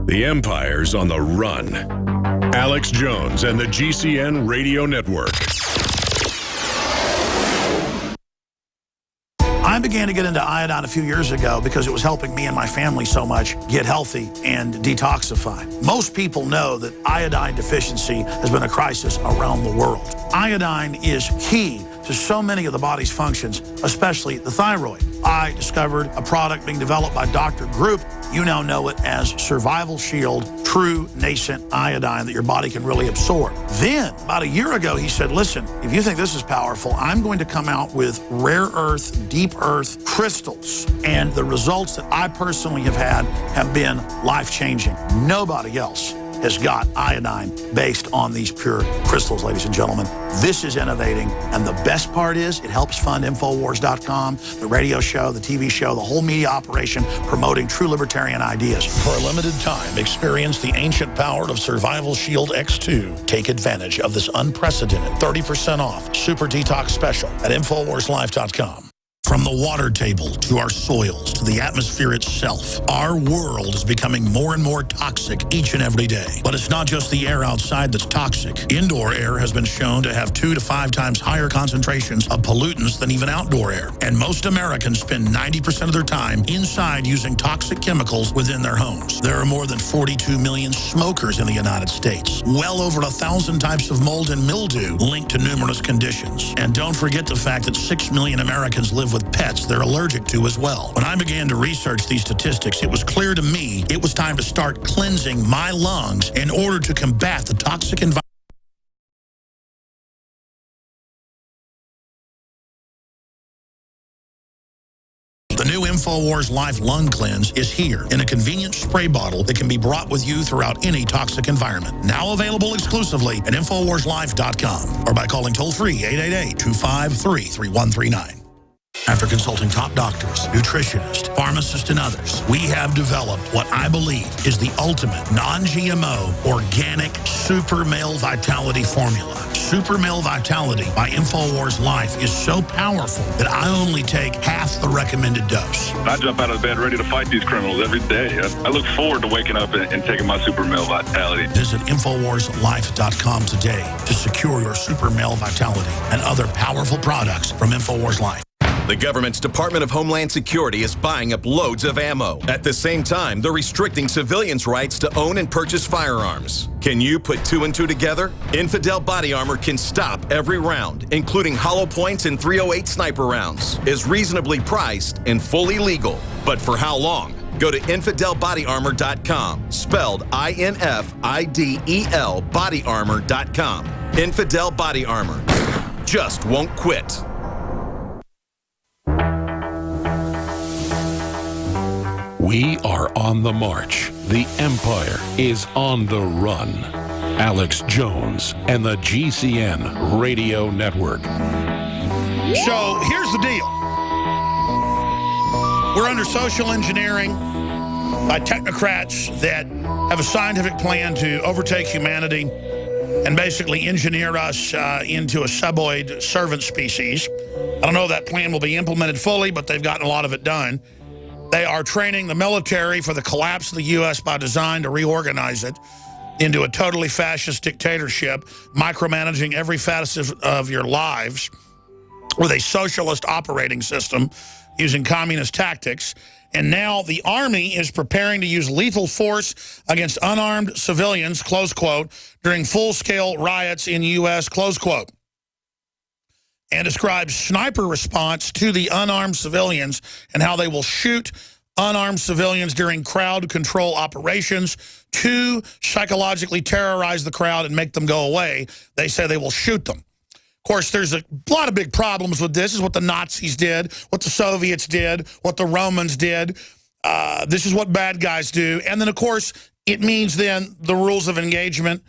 The Empire's on the run. Alex Jones and the GCN Radio Network. I began to get into iodine a few years ago because it was helping me and my family so much get healthy and detoxify. Most people know that iodine deficiency has been a crisis around the world. Iodine is key to so many of the body's functions, especially the thyroid. I discovered a product being developed by Dr. Group. You now know it as Survival Shield True Nascent Iodine that your body can really absorb. Then, about a year ago, he said, listen, if you think this is powerful, I'm going to come out with rare earth, deep earth crystals. And the results that I personally have had have been life-changing. Nobody else has got iodine based on these pure crystals, ladies and gentlemen. This is innovating, and the best part is it helps fund Infowars.com, the radio show, the TV show, the whole media operation promoting true libertarian ideas. For a limited time, experience the ancient power of Survival Shield X2. Take advantage of this unprecedented 30% off super detox special at InfoWarsLife.com. From the water table to our soils to the atmosphere itself, our world is becoming more and more toxic each and every day. But it's not just the air outside that's toxic. Indoor air has been shown to have 2 to 5 times higher concentrations of pollutants than even outdoor air. And most Americans spend 90% of their time inside using toxic chemicals within their homes. There are more than 42 million smokers in the United States. Well over 1,000 types of mold and mildew linked to numerous conditions. And don't forget the fact that 6 million Americans live with pets they're allergic to as well. When I began to research these statistics, it was clear to me it was time to start cleansing my lungs in order to combat the toxic environment. The new InfoWars Life Lung Cleanse is here in a convenient spray bottle that can be brought with you throughout any toxic environment. Now available exclusively at InfoWarsLife.com or by calling toll-free 888-253-3139. After consulting top doctors, nutritionists, pharmacists, and others, we have developed what I believe is the ultimate non-GMO organic Super Male Vitality formula. Super Male Vitality by InfoWars Life is so powerful that I only take half the recommended dose. I jump out of bed ready to fight these criminals every day. I look forward to waking up and taking my Super Male Vitality. Visit InfoWarsLife.com today to secure your Super Male Vitality and other powerful products from InfoWars Life. The government's Department of Homeland Security is buying up loads of ammo. At the same time, they're restricting civilians' rights to own and purchase firearms. Can you put 2 and 2 together? Infidel Body Armor can stop every round, including hollow points and .308 sniper rounds, is reasonably priced and fully legal. But for how long? Go to InfidelBodyArmor.com, spelled INFIDEL bodyarmor.com. Infidel Body Armor. Just won't quit. We are on the march. The Empire is on the run. Alex Jones and the GCN Radio Network. So here's the deal. We're under social engineering by technocrats that have a scientific plan to overtake humanity and basically engineer us into a suboid servant species. I don't know if that plan will be implemented fully, but they've gotten a lot of it done. They are training the military for the collapse of the U.S. by design to reorganize it into a totally fascist dictatorship, micromanaging every facet of your lives with a socialist operating system using communist tactics. And now the army is preparing to use lethal force against unarmed civilians, close quote, during full-scale riots in U.S., close quote, and describes sniper response to the unarmed civilians and how they will shoot unarmed civilians during crowd control operations to psychologically terrorize the crowd and make them go away. They say they will shoot them. Of course, there's a lot of big problems with this. This is what the Nazis did, what the Soviets did, what the Romans did. This is what bad guys do. And then, of course, it means then the rules of engagement,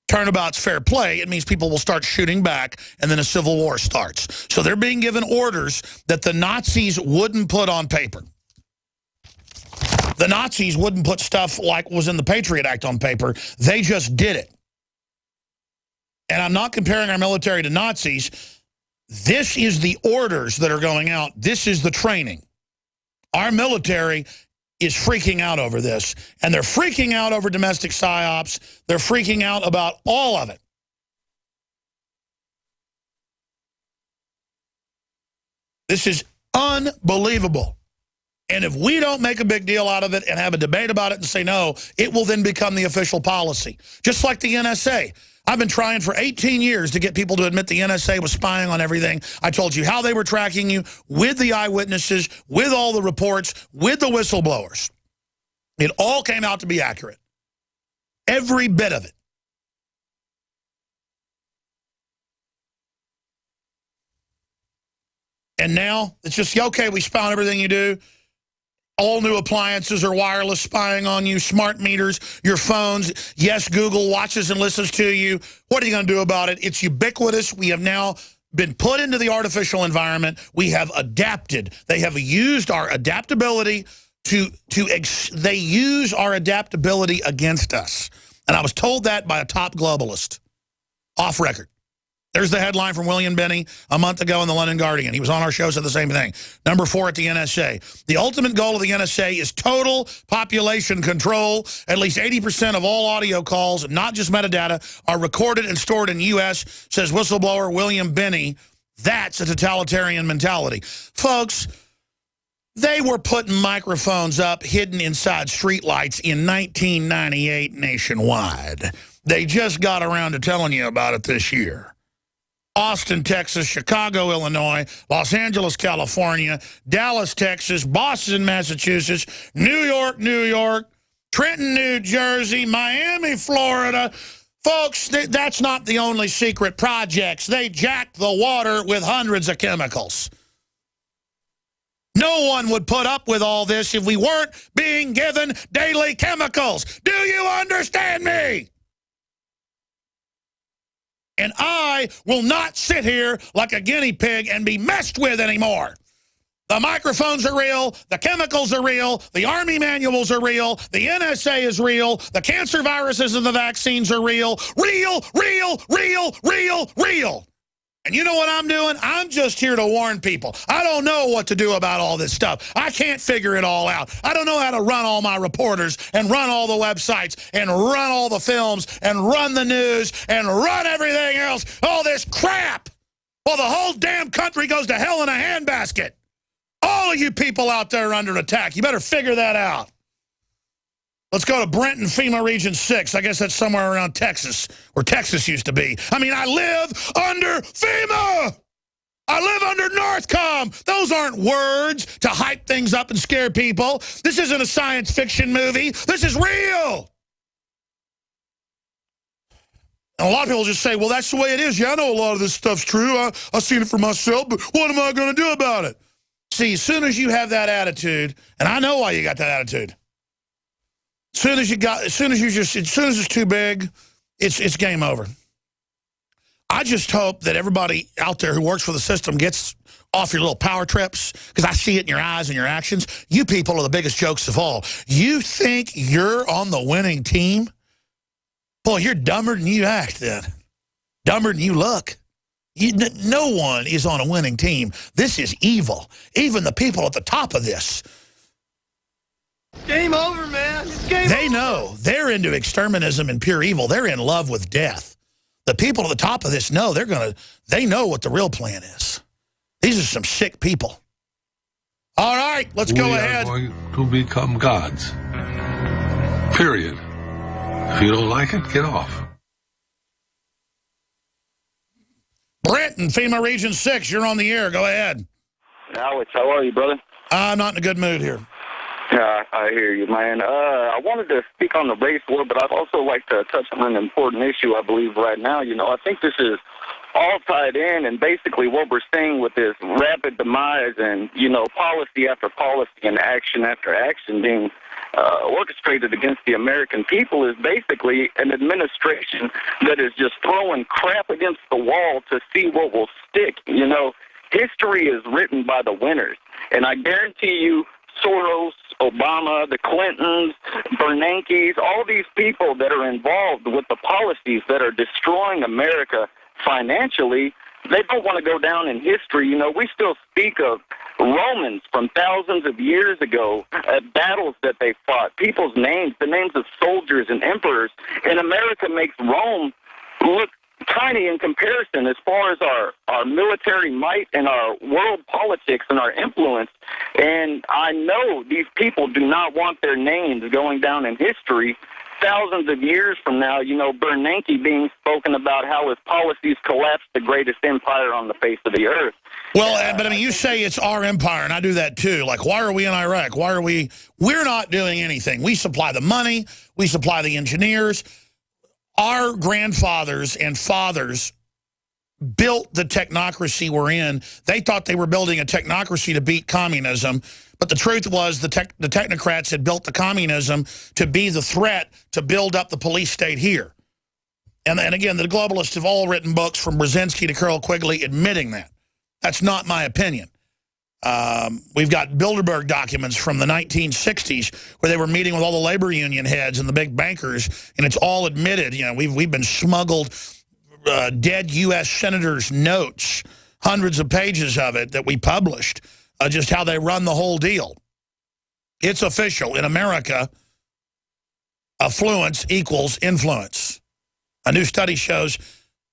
turnabout's fair play. It means people will start shooting back, and then a civil war starts. So they're being given orders that the Nazis wouldn't put on paper. The Nazis wouldn't put stuff like was in the Patriot Act on paper. They just did it. And I'm not comparing our military to Nazis. This is the orders that are going out. This is the training. Our military is freaking out over this. And they're freaking out over domestic psyops. They're freaking out about all of it. This is unbelievable. And if we don't make a big deal out of it and have a debate about it and say no, it will then become the official policy. Just like the NSA. I've been trying for 18 years to get people to admit the NSA was spying on everything. I told you how they were tracking you, with the eyewitnesses, with all the reports, with the whistleblowers. It all came out to be accurate. Every bit of it. And now it's just, okay, we spy on everything you do. All new appliances are wireless spying on you, smart meters, your phones. Yes, Google watches and listens to you. What are you going to do about it? It's ubiquitous. We have now been put into the artificial environment. We have adapted. They have used our adaptability they use our adaptability against us. And I was told that by a top globalist, off record. There's the headline from William Binney a month ago in the London Guardian. He was on our show, said the same thing. Number 4 at the NSA. The ultimate goal of the NSA is total population control. At least 80% of all audio calls, not just metadata, are recorded and stored in the U.S., says whistleblower William Binney. That's a totalitarian mentality. Folks, they were putting microphones up hidden inside streetlights in 1998 nationwide. They just got around to telling you about it this year. Austin, Texas, Chicago, Illinois, Los Angeles, California, Dallas, Texas, Boston, Massachusetts, New York, Trenton, New Jersey, Miami, Florida. Folks, that's not the only secret projects. They jacked the water with hundreds of chemicals. No one would put up with all this if we weren't being given daily chemicals. Do you understand me? And I will not sit here like a guinea pig and be messed with anymore. The microphones are real. The chemicals are real. The Army manuals are real. The NSA is real. The cancer viruses and the vaccines are real. Real, real, real, real, real. And you know what I'm doing? I'm just here to warn people. I don't know what to do about all this stuff. I can't figure it all out. I don't know how to run all my reporters and run all the websites and run all the films and run the news and run everything else. All this crap. Well, the whole damn country goes to hell in a handbasket. All of you people out there are under attack. You better figure that out. Let's go to Brenton, FEMA Region 6. I guess that's somewhere around Texas, where Texas used to be. I mean, I live under FEMA. I live under NORTHCOM. Those aren't words to hype things up and scare people. This isn't a science fiction movie. This is real. And a lot of people just say, well, that's the way it is. Yeah, I know a lot of this stuff's true. I've seen it for myself, but what am I going to do about it? See, as soon as you have that attitude, and I know why you got that attitude. As soon as it's too big, it's game over. I just hope that everybody out there who works for the system gets off your little power trips, because I see it in your eyes and your actions. You people are the biggest jokes of all. You think you're on the winning team? Boy, you're dumber than you act then. Dumber than you look. No one is on a winning team. This is evil. Even the people at the top of this. Game over, man. It's game over. They know. They're into exterminism and pure evil. They're in love with death. The people at the top of this know they know what the real plan is. These are some sick people. All right, let's go ahead. We are going to become gods. Period. If you don't like it, get off. Brenton, FEMA Region 6, you're on the air. Go ahead. Alex, how are you, brother? I'm not in a good mood here. Yeah, I hear you, man. I wanted to speak on the race war, but I'd also like to touch on an important issue, I believe, right now. You know, I think this is all tied in, and basically what we're seeing with this rapid demise and, you know, policy after policy and action after action being orchestrated against the American people is basically an administration that is just throwing crap against the wall to see what will stick. You know, history is written by the winners, and I guarantee you Soros, Obama, the Clintons, Bernanke's, all these people that are involved with the policies that are destroying America financially, they don't want to go down in history. You know, we still speak of Romans from thousands of years ago, battles that they fought, people's names, the names of soldiers and emperors. And America makes Rome look tiny in comparison as far as our military might and our world politics and our influence. And I know these people do not want their names going down in history thousands of years from now. You know, Bernanke being spoken about how his policies collapsed the greatest empire on the face of the earth. Well, but I mean, you say it's our empire, and I do that too. Like, why are we in Iraq? Why are we? We're not doing anything. We supply the money. We supply the engineers. Our grandfathers and fathers built the technocracy we're in. They thought they were building a technocracy to beat communism. But the truth was the technocrats had built the communism to be the threat to build up the police state here. And again, the globalists have all written books from Brzezinski to Carroll Quigley admitting that. That's not my opinion. We've got Bilderberg documents from the 1960s where they were meeting with all the labor union heads and the big bankers, and it's all admitted. You know, we've been smuggled dead U.S. senators' notes, hundreds of pages of it that we published, just how they run the whole deal. It's official. In America, affluence equals influence. A new study shows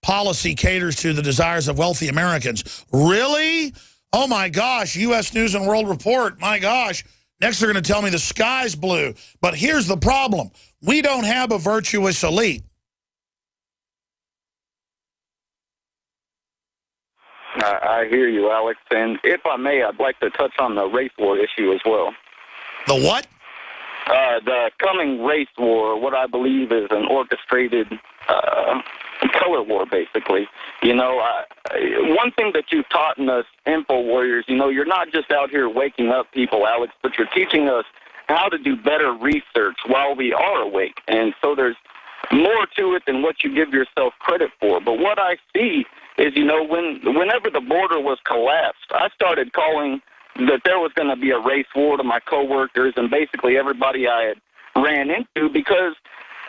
policy caters to the desires of wealthy Americans. Really? Oh, my gosh, U.S. News and World Report, my gosh. Next, they're going to tell me the sky's blue. But here's the problem. We don't have a virtuous elite. I hear you, Alex. And if I may, I'd like to touch on the race war issue as well. The what? The coming race war, what I believe is an orchestrated color war, basically. You know, one thing that you've taught in us info warriors, you know, you're not just out here waking up people, Alex, but you're teaching us how to do better research while we are awake. And so there's more to it than what you give yourself credit for. But what I see is, you know, whenever the border was collapsed, I started calling that there was going to be a race war to my coworkers and basically everybody I had ran into, because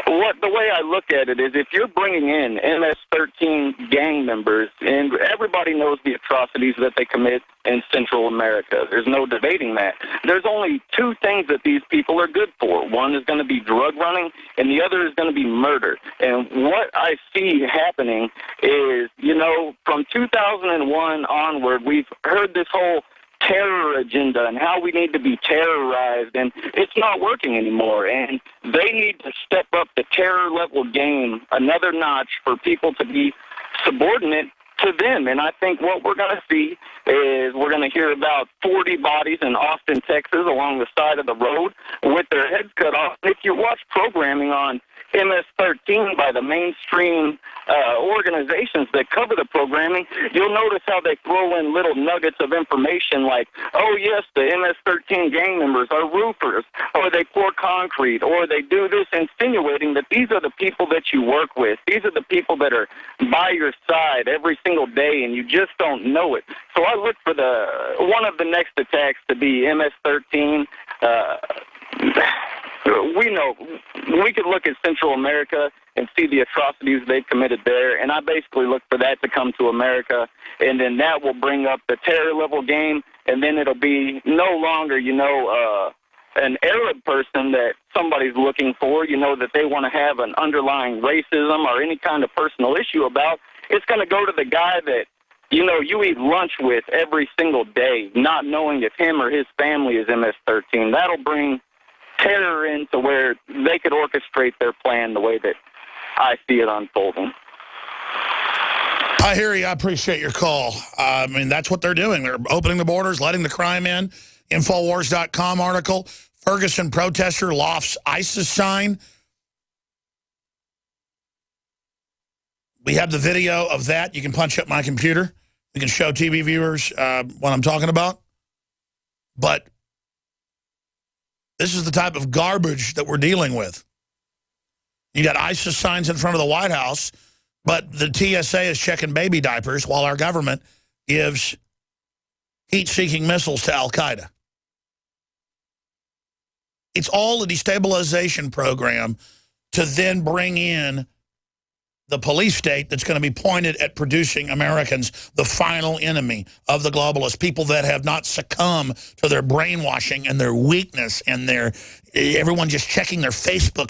the way I look at it is, if you're bringing in MS-13 gang members, and everybody knows the atrocities that they commit in Central America, there's no debating that. There's only two things that these people are good for. One is going to be drug running, and the other is going to be murder. And what I see happening is, you know, from 2001 onward, we've heard this whole terror agenda and how we need to be terrorized, and it's not working anymore. And they need to step up the terror level game another notch for people to be subordinate to them. And I think what we're going to see is we're going to hear about 40 bodies in Austin, Texas, along the side of the road with their heads cut off. If you watch programming on MS-13 by the mainstream organizations that cover the programming, you'll notice how they throw in little nuggets of information like, oh, yes, the MS-13 gang members are roofers, or they pour concrete, or they do this, insinuating that these are the people that you work with. These are the people that are by your side every single day, and you just don't know it. So I look for one of the next attacks to be MS-13. We know we could look at Central America and see the atrocities they've committed there, and I basically look for that to come to America, and then that will bring up the terror level game, and then it'll be no longer, you know, an Arab person that somebody's looking for, you know, that they want to have an underlying racism or any kind of personal issue about. It's going to go to the guy that, you know, you eat lunch with every single day, not knowing if him or his family is MS-13. That'll bring terror into where they could orchestrate their plan the way that I see it unfolding. I hear you. I appreciate your call. I mean, that's what they're doing. They're opening the borders, letting the crime in. Infowars.com article, Ferguson protester lofts ISIS sign. We have the video of that. You can punch up my computer. We can show TV viewers what I'm talking about. But this is the type of garbage that we're dealing with. You got ISIS signs in front of the White House, but the TSA is checking baby diapers while our government gives heat-seeking missiles to Al-Qaeda. It's all a destabilization program to then bring in the police state that's going to be pointed at producing Americans, the final enemy of the globalists, people that have not succumbed to their brainwashing and their weakness and their everyone just checking their Facebook